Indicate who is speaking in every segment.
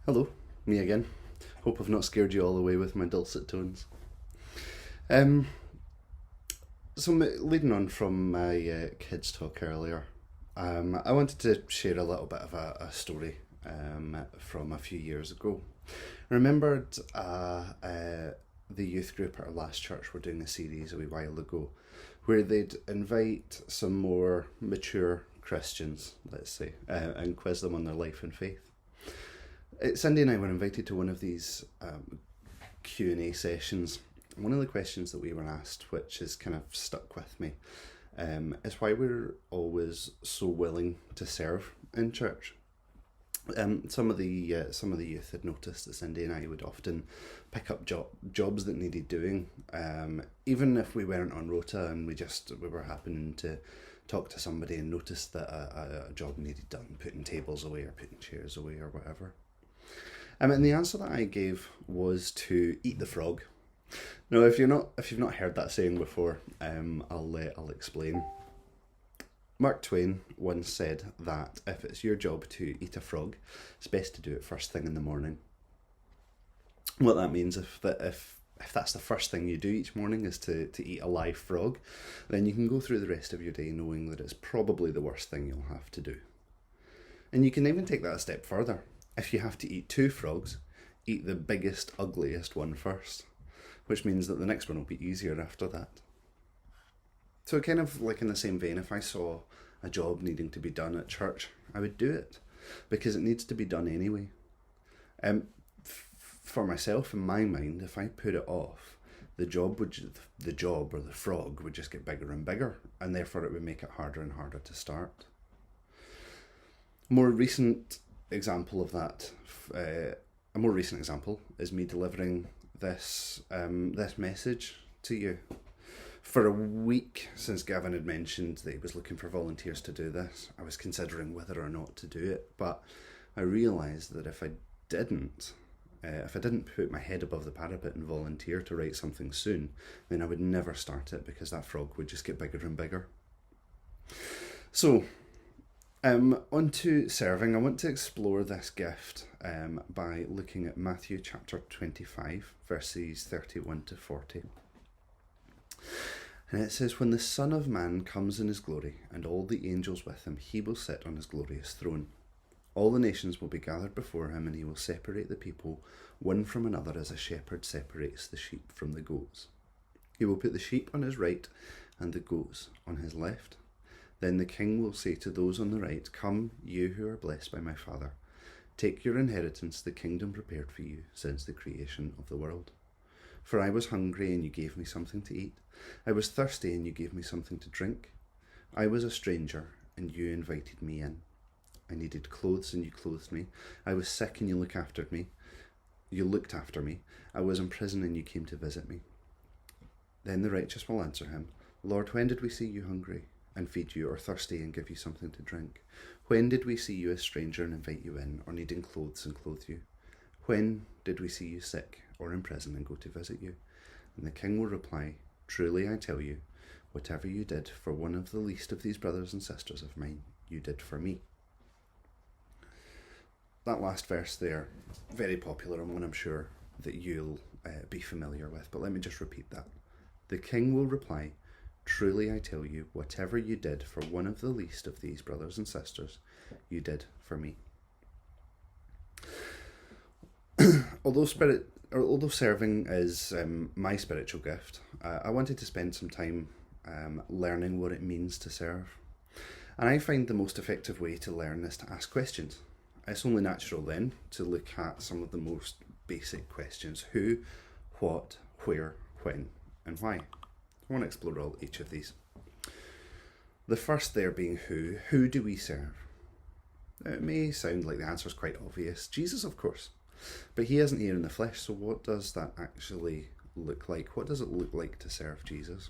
Speaker 1: Hello, me again. Hope I've not scared you all away with my dulcet tones. Um, Leading on from my kids' talk earlier, I wanted to share a little bit of a story from a few years ago. I remembered the youth group at our last church were doing a series a wee while ago where they'd invite some more mature Christians, let's say, and quiz them on their life and faith. Cindy and I were invited to one of these Q&A sessions. One of the questions that we were asked, which has kind of stuck with me, is why we're always so willing to serve in church. Some of the youth had noticed that Cindy and I would often pick up jobs that needed doing, even if we weren't on rota and we were happening to talk to somebody and noticed that a job needed done, putting tables away or putting chairs away or whatever. And the answer that I gave was to eat the frog. Now, if you've not heard that saying before, I'll explain. Mark Twain once said that if it's your job to eat a frog, it's best to do it first thing in the morning. What that means, if that's the first thing you do each morning is to eat a live frog, then you can go through the rest of your day knowing that it's probably the worst thing you'll have to do. And you can even take that a step further. If you have to eat 2 frogs, eat the biggest, ugliest one first, which means that the next one will be easier after that. So kind of like in the same vein, if I saw a job needing to be done at church, I would do it because it needs to be done anyway. For myself, in my mind, if I put it off, the job or the frog would just get bigger and bigger, and therefore it would make it harder and harder to start. More recent example of that, a more recent example is me delivering this message to you. For a week since Gavin had mentioned that he was looking for volunteers to do this, I was considering whether or not to do it, but I realised that if I didn't put my head above the parapet and volunteer to write something soon, then I would never start it because that frog would just get bigger and bigger. So, on to serving. I want to explore this gift by looking at Matthew chapter 25, verses 31 to 40. And it says, "When the Son of Man comes in his glory, and all the angels with him, he will sit on his glorious throne. All the nations will be gathered before him, and he will separate the people one from another as a shepherd separates the sheep from the goats. He will put the sheep on his right and the goats on his left. Then the king will say to those on the right, 'Come, you who are blessed by my Father. Take your inheritance, the kingdom prepared for you since the creation of the world. For I was hungry, and you gave me something to eat. I was thirsty, and you gave me something to drink. I was a stranger, and you invited me in. I needed clothes, and you clothed me. I was sick, and you looked after me. I was in prison, and you came to visit me.' Then the righteous will answer him, 'Lord, when did we see you hungry and feed you, or thirsty and give you something to drink? When did we see you a stranger and invite you in, or needing clothes and clothe you? When did we see you sick or in prison and go to visit you?' And the king will reply, 'Truly I tell you, whatever you did for one of the least of these brothers and sisters of mine, you did for me.'" That last verse there, very popular and one I'm sure that you'll be familiar with, but let me just repeat that. The king will reply, "Truly I tell you, whatever you did for one of the least of these brothers and sisters, you did for me." Although serving is my spiritual gift, I wanted to spend some time learning what it means to serve. And I find the most effective way to learn is to ask questions. It's only natural then to look at some of the most basic questions: who, what, where, when, and why. I want to explore each of these. The first there being who. Who do we serve? It may sound like the answer is quite obvious. Jesus, of course. But he isn't here in the flesh, so what does that actually look like? What does it look like to serve Jesus?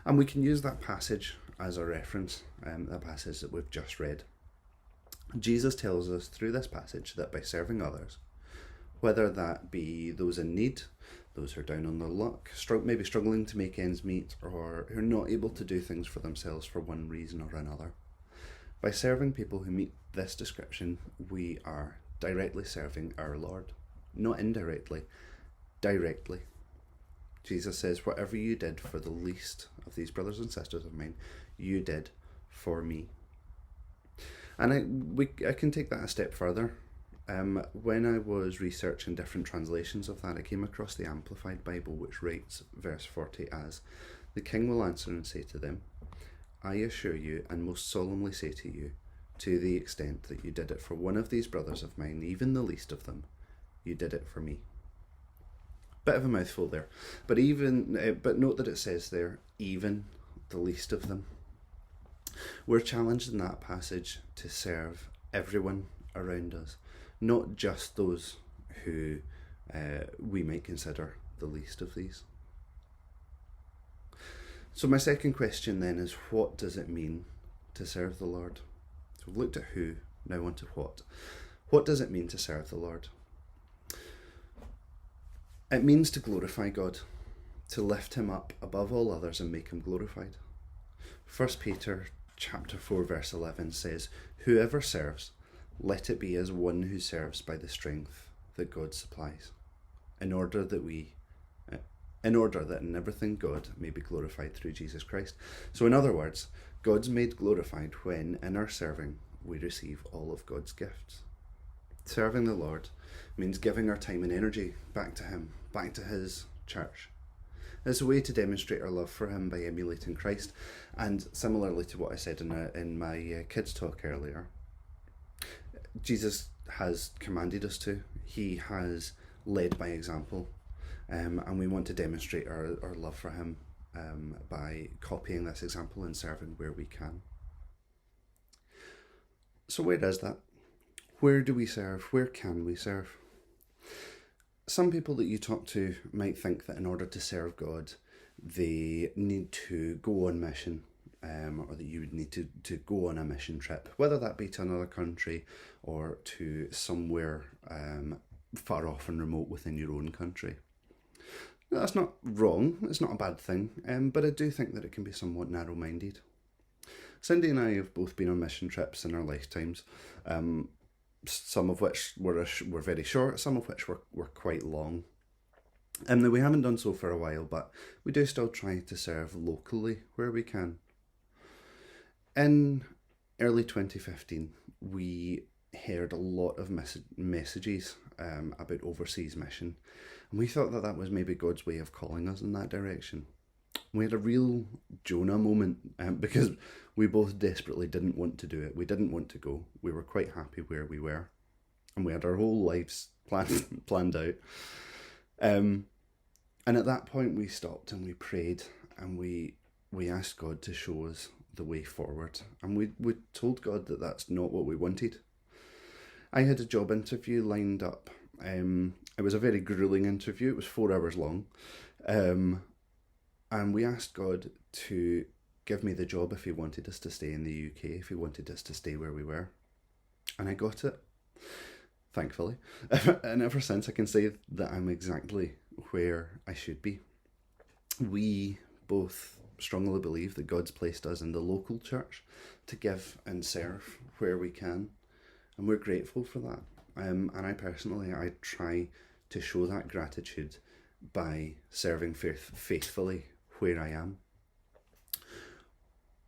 Speaker 1: And we can use that passage as a reference, that passage that we've just read. Jesus tells us through this passage that by serving others, whether that be those in need, those who are down on their luck, maybe struggling to make ends meet, or who are not able to do things for themselves for one reason or another, by serving people who meet this description, we are directly serving our Lord. Not indirectly, directly. Jesus says, whatever you did for the least of these brothers and sisters of mine, you did for me. And I can take that a step further. When I was researching different translations of that, I came across the Amplified Bible, which writes verse 40 as, "The king will answer and say to them, I assure you and most solemnly say to you, to the extent that you did it for one of these brothers of mine, even the least of them, you did it for me." Bit of a mouthful there, but note that it says there, even the least of them. We're challenged in that passage to serve everyone around us, not just those who we might consider the least of these. So my second question then is, what does it mean to serve the Lord? So we've looked at who, now on to what. What does it mean to serve the Lord? It means to glorify God, to lift him up above all others and make him glorified. 1 Peter chapter 4 verse 11 says, "Whoever serves, let it be as one who serves by the strength that God supplies, in order that in everything God may be glorified through Jesus Christ." So in other words, God's made glorified when in our serving we receive all of God's gifts. Serving the Lord means giving our time and energy back to him, back to his church. It's a way to demonstrate our love for him by emulating Christ. And similarly to what I said in my kids talk earlier, Jesus has commanded us to. He has led by example. And we want to demonstrate our love for him by copying this example and serving where we can. So where is that? Where do we serve? Where can we serve? Some people that you talk to might think that in order to serve God, they need to go on mission, or that you would need to go on a mission trip, whether that be to another country or to somewhere far off and remote within your own country. That's not wrong, it's not a bad thing, but I do think that it can be somewhat narrow-minded. Cindy and I have both been on mission trips in our lifetimes, some of which were very short, some of which were quite long. We haven't done so for a while, but we do still try to serve locally where we can. In early 2015, we heard a lot of messages about overseas mission, and we thought that was maybe God's way of calling us in that direction. We had a real Jonah moment because we both desperately didn't want to do it. We didn't want to go. We were quite happy where we were, and we had our whole lives planned out. And at that point, we stopped and we prayed, and we asked God to show us the way forward. And we told God that that's not what we wanted. I had a job interview lined up. It was a very grueling interview. It was 4 hours long. And we asked God to give me the job if he wanted us to stay in the UK, if he wanted us to stay where we were. And I got it, thankfully. And ever since, I can say that I'm exactly where I should be. We both strongly believe that God's placed us in the local church to give and serve where we can. And we're grateful for that. And I try to show that gratitude by serving faithfully where I am.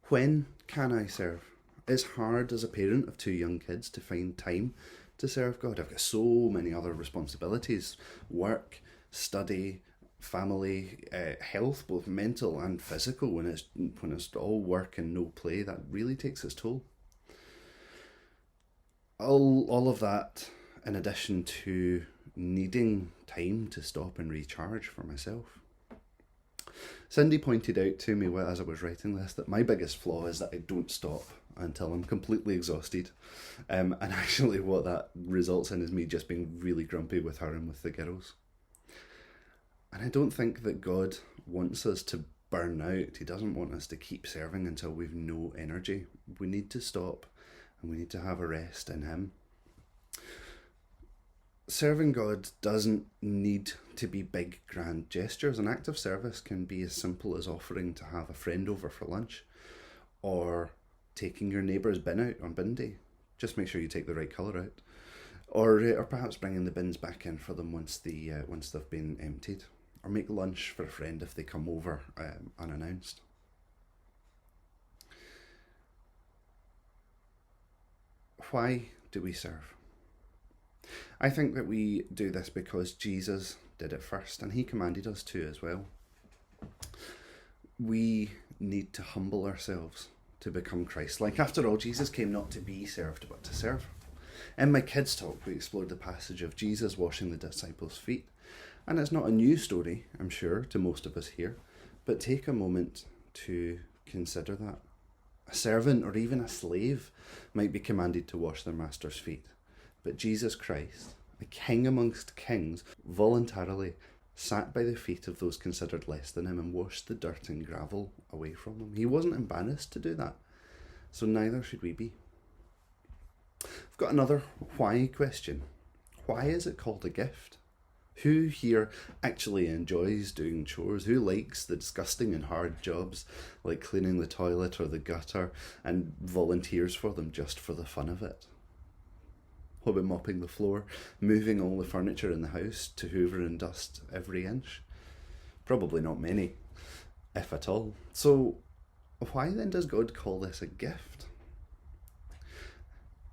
Speaker 1: When can I serve? It's hard as a parent of 2 young kids to find time to serve God. I've got so many other responsibilities: work, study, family, health, both mental and physical. When it's all work and no play, that really takes its toll. All of that, in addition to needing time to stop and recharge for myself. Cindy pointed out to me as I was writing this that my biggest flaw is that I don't stop until I'm completely exhausted. And actually what that results in is me just being really grumpy with her and with the girls. And I don't think that God wants us to burn out. He doesn't want us to keep serving until we've no energy. We need to stop, and we need to have a rest in him. Serving God doesn't need to be big, grand gestures. An act of service can be as simple as offering to have a friend over for lunch, or taking your neighbour's bin out on bin day. Just make sure you take the right colour out. or perhaps bringing the bins back in for them once they've been emptied, or make lunch for a friend if they come over unannounced. Why do we serve? I think that we do this because Jesus did it first, and he commanded us to as well. We need to humble ourselves to become Christ-like. After all, Jesus came not to be served, but to serve. In my kids' talk, we explored the passage of Jesus washing the disciples' feet. And it's not a new story, I'm sure, to most of us here, but take a moment to consider that. A servant or even a slave might be commanded to wash their master's feet, but Jesus Christ, a king amongst kings, voluntarily sat by the feet of those considered less than him and washed the dirt and gravel away from them. He wasn't embarrassed to do that, so neither should we be. I've got another why question. Why is it called a gift? Who here actually enjoys doing chores? Who likes the disgusting and hard jobs like cleaning the toilet or the gutter and volunteers for them just for the fun of it? What about mopping the floor, moving all the furniture in the house to hoover and dust every inch? Probably not many, if at all. So why then does God call this a gift?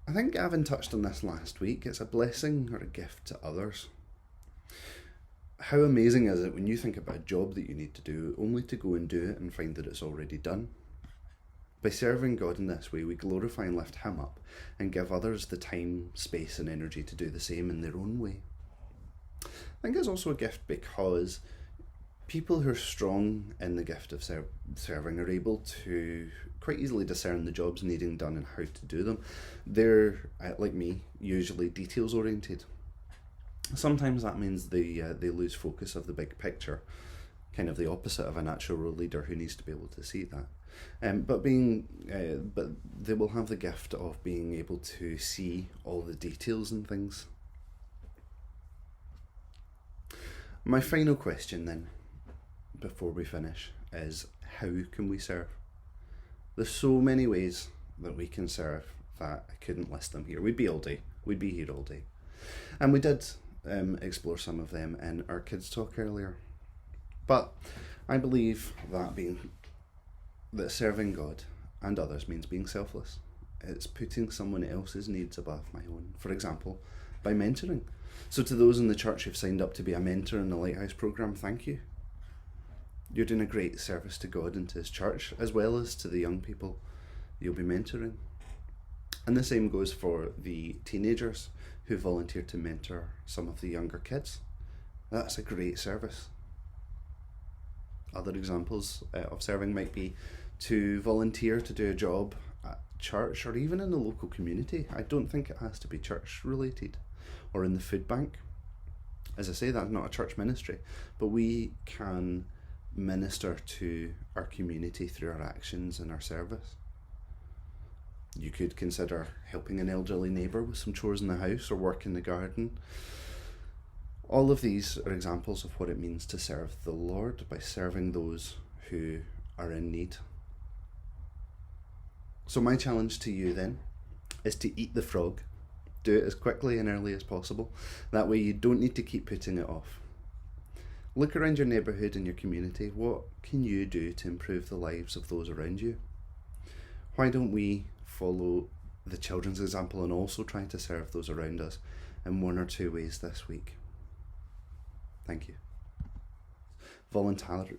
Speaker 1: I think Gavin touched on this last week. It's a blessing or a gift to others. How amazing is it when you think about a job that you need to do, only to go and do it and find that it's already done? By serving God in this way, we glorify and lift him up and give others the time, space and energy to do the same in their own way. I think it's also a gift because people who are strong in the gift of serving are able to quite easily discern the jobs needing done and how to do them. They're, like me, usually details oriented. Sometimes that means they lose focus of the big picture, kind of the opposite of a natural leader who needs to be able to see that. But they will have the gift of being able to see all the details and things. My final question then, before we finish, is how can we serve? There's so many ways that we can serve that I couldn't list them here. We'd be here all day. And we did explore some of them in our kids' talk earlier. But I believe that serving God and others means being selfless. It's putting someone else's needs above my own. For example, by mentoring. So to those in the church who've signed up to be a mentor in the Lighthouse programme, thank you. You're doing a great service to God and to his church, as well as to the young people you'll be mentoring. And the same goes for the teenagers who volunteer to mentor some of the younger kids. That's a great service. Other examples of serving might be to volunteer to do a job at church or even in the local community. I don't think it has to be church related, or in the food bank. As I say, that's not a church ministry, but we can minister to our community through our actions and our service. You could consider helping an elderly neighbour with some chores in the house or work in the garden. All of these are examples of what it means to serve the Lord by serving those who are in need. So my challenge to you then is to eat the frog. Do it as quickly and early as possible. That way you don't need to keep putting it off. Look around your neighbourhood and your community. What can you do to improve the lives of those around you? Why don't we follow the children's example and also try to serve those around us in one or two ways this week? Thank you. Voluntarily